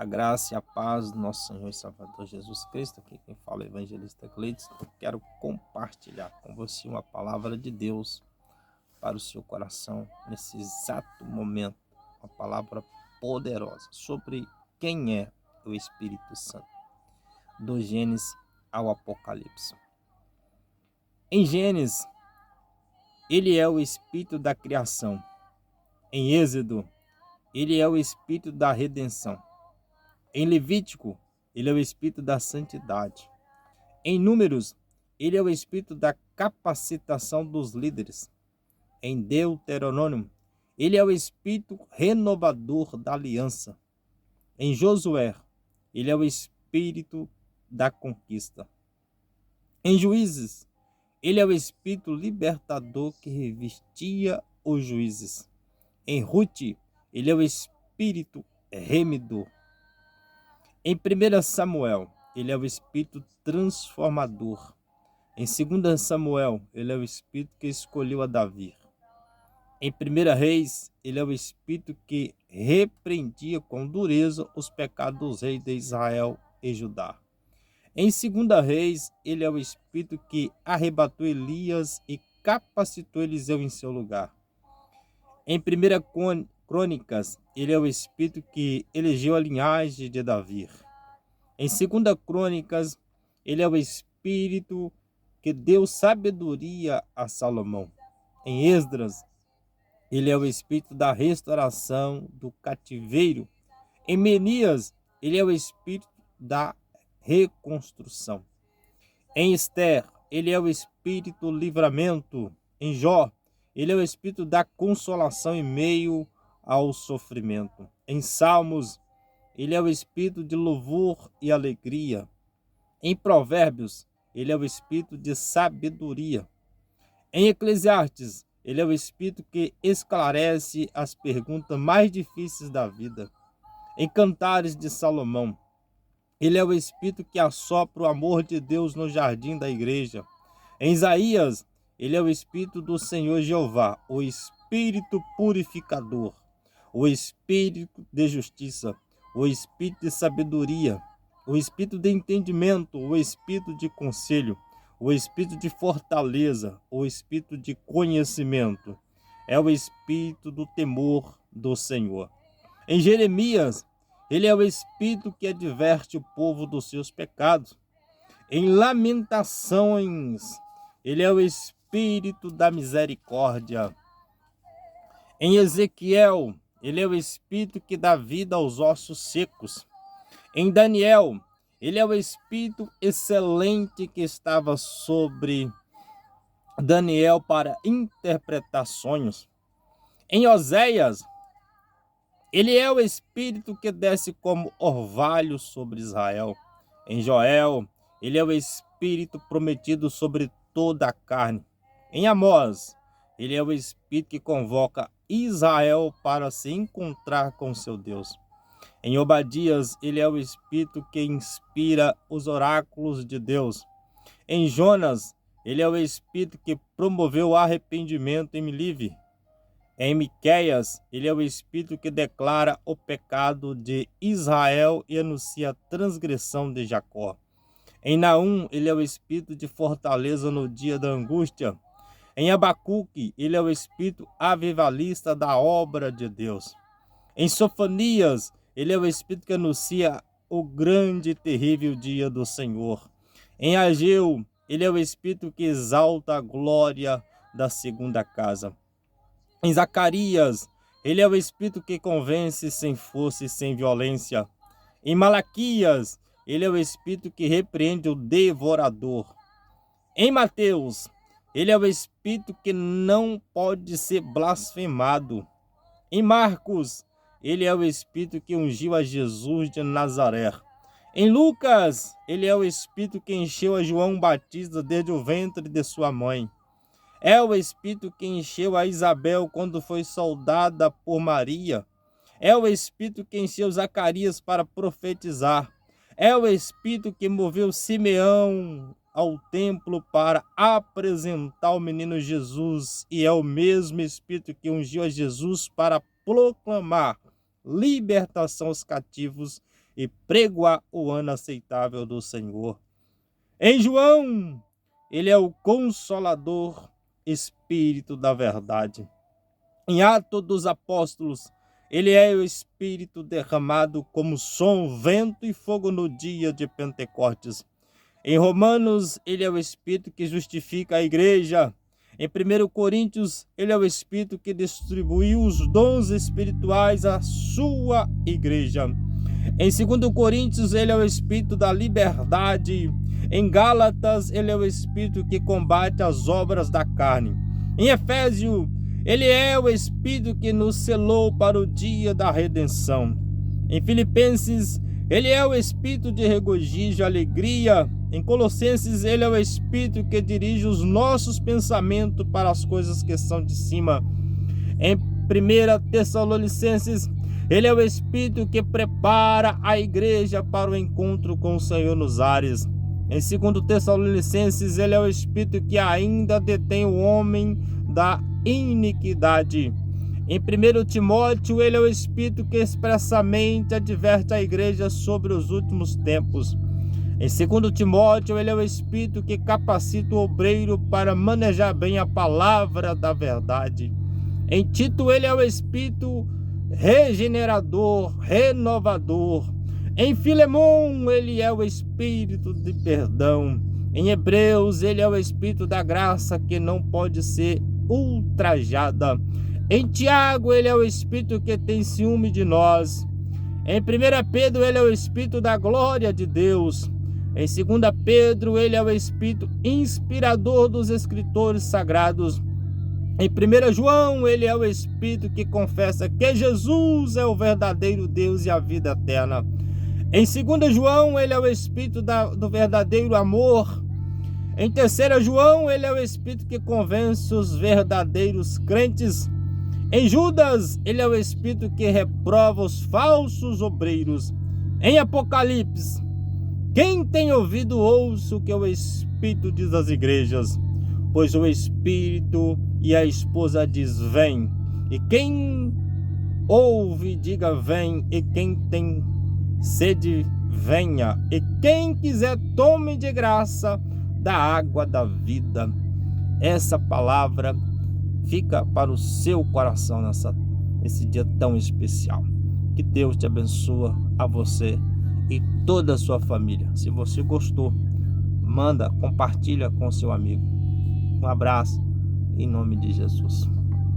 A graça e a paz do nosso Senhor e Salvador Jesus Cristo. Aqui quem fala é o evangelista Cleiton. Eu quero compartilhar com você uma palavra de Deus para o seu coração nesse exato momento. Uma palavra poderosa sobre quem é o Espírito Santo, do Gênesis ao Apocalipse. Em Gênesis, ele é o Espírito da criação. Em Êxodo, ele é o Espírito da redenção. Em Levítico, ele é o Espírito da santidade. Em Números, ele é o Espírito da capacitação dos líderes. Em Deuteronômio, ele é o Espírito renovador da aliança. Em Josué, ele é o Espírito da conquista. Em Juízes, ele é o Espírito libertador que revestia os juízes. Em Ruth, ele é o Espírito remidor. Em 1 Samuel, ele é o Espírito transformador. Em 2 Samuel, ele é o Espírito que escolheu a Davi. Em 1 Reis, ele é o Espírito que repreendia com dureza os pecados dos reis de Israel e Judá. Em 2 Reis, ele é o Espírito que arrebatou Elias e capacitou Eliseu em seu lugar. Em 1 Crônicas, ele é o Espírito que elegeu a linhagem de Davi. Em 2 Crônicas, ele é o Espírito que deu sabedoria a Salomão. Em Esdras, ele é o Espírito da restauração do cativeiro. Em Neemias, ele é o Espírito da reconstrução. Em Esther, ele é o Espírito do livramento. Em Jó, ele é o Espírito da consolação em meio ao sofrimento. Em Salmos, ele é o Espírito de louvor e alegria. Em Provérbios, ele é o Espírito de sabedoria. Em Eclesiastes, ele é o Espírito que esclarece as perguntas mais difíceis da vida. Em Cantares de Salomão, ele é o Espírito que assopra o amor de Deus no jardim da igreja. Em Isaías, ele é o Espírito do Senhor Jeová, o Espírito purificador, o Espírito de justiça, o Espírito de sabedoria, o Espírito de entendimento, o Espírito de conselho, o Espírito de fortaleza, o Espírito de conhecimento. É o Espírito do temor do Senhor. Em Jeremias, ele é o Espírito que adverte o povo dos seus pecados. Em Lamentações, ele é o Espírito da misericórdia. Em Ezequiel, ele é o Espírito que dá vida aos ossos secos. Em Daniel, ele é o Espírito excelente que estava sobre Daniel para interpretar sonhos. Em Oséias, ele é o Espírito que desce como orvalho sobre Israel. Em Joel, ele é o Espírito prometido sobre toda a carne. Em Amós, ele é o Espírito que convoca Israel para se encontrar com seu Deus. Em Obadias, ele é o Espírito que inspira os oráculos de Deus. Em Jonas, ele é o Espírito que promoveu o arrependimento em Nínive. Em Miqueias, ele é o Espírito que declara o pecado de Israel e anuncia a transgressão de Jacó. Em Naum, ele é o Espírito de fortaleza no dia da angústia. Em Abacuque, ele é o Espírito avivalista da obra de Deus. Em Sofonias, ele é o Espírito que anuncia o grande e terrível dia do Senhor. Em Ageu, ele é o Espírito que exalta a glória da segunda casa. Em Zacarias, ele é o Espírito que convence sem força e sem violência. Em Malaquias, ele é o Espírito que repreende o devorador. Em Mateus, ele é o Espírito que não pode ser blasfemado. Em Marcos, ele é o Espírito que ungiu a Jesus de Nazaré. Em Lucas, ele é o Espírito que encheu a João Batista desde o ventre de sua mãe. É o Espírito que encheu a Isabel quando foi saudada por Maria. É o Espírito que encheu Zacarias para profetizar. É o Espírito que moveu Simeão ao templo para apresentar o menino Jesus. E é o mesmo Espírito que ungiu a Jesus para proclamar libertação aos cativos e prego-a o ano aceitável do Senhor. Em João, ele é o Consolador, Espírito da verdade. Em Atos dos Apóstolos, ele é o Espírito derramado como som, vento e fogo no dia de Pentecostes. Em Romanos, ele é o Espírito que justifica a igreja. Em 1 Coríntios, ele é o Espírito que distribuiu os dons espirituais à sua igreja. Em 2 Coríntios, ele é o Espírito da liberdade. Em Gálatas, ele é o Espírito que combate as obras da carne. Em Efésios, ele é o Espírito que nos selou para o dia da redenção. Em Filipenses, ele é o Espírito de regozijo e alegria. Em Colossenses, ele é o Espírito que dirige os nossos pensamentos para as coisas que são de cima. Em 1 Tessalonicenses, ele é o Espírito que prepara a igreja para o encontro com o Senhor nos ares. Em 2 Tessalonicenses, ele é o Espírito que ainda detém o homem da iniquidade. Em 1 Timóteo, ele é o Espírito que expressamente adverte a igreja sobre os últimos tempos. Em 2 Timóteo, ele é o Espírito que capacita o obreiro para manejar bem a palavra da verdade. Em Tito, ele é o Espírito regenerador, renovador. Em Filemão, ele é o Espírito de perdão. Em Hebreus, ele é o Espírito da graça que não pode ser ultrajada. Em Tiago, ele é o Espírito que tem ciúme de nós. Em 1 Pedro, ele é o Espírito da glória de Deus. Em 2 Pedro, ele é o Espírito inspirador dos escritores sagrados. Em 1 João, ele é o Espírito que confessa que Jesus é o verdadeiro Deus e a vida eterna. Em 2 João, ele é o Espírito do verdadeiro amor. Em 3 João, ele é o Espírito que convence os verdadeiros crentes. Em Judas, ele é o Espírito que reprova os falsos obreiros. Em Apocalipse, quem tem ouvido, ouça o que o Espírito diz às igrejas. Pois o Espírito e a esposa diz, vem. E quem ouve, diga, vem. E quem tem sede, venha. E quem quiser, tome de graça da água da vida. Essa palavra fica para o seu coração nesse dia tão especial. Que Deus te abençoe, a você e toda a sua família. Se você gostou, compartilha com seu amigo. Um abraço em nome de Jesus.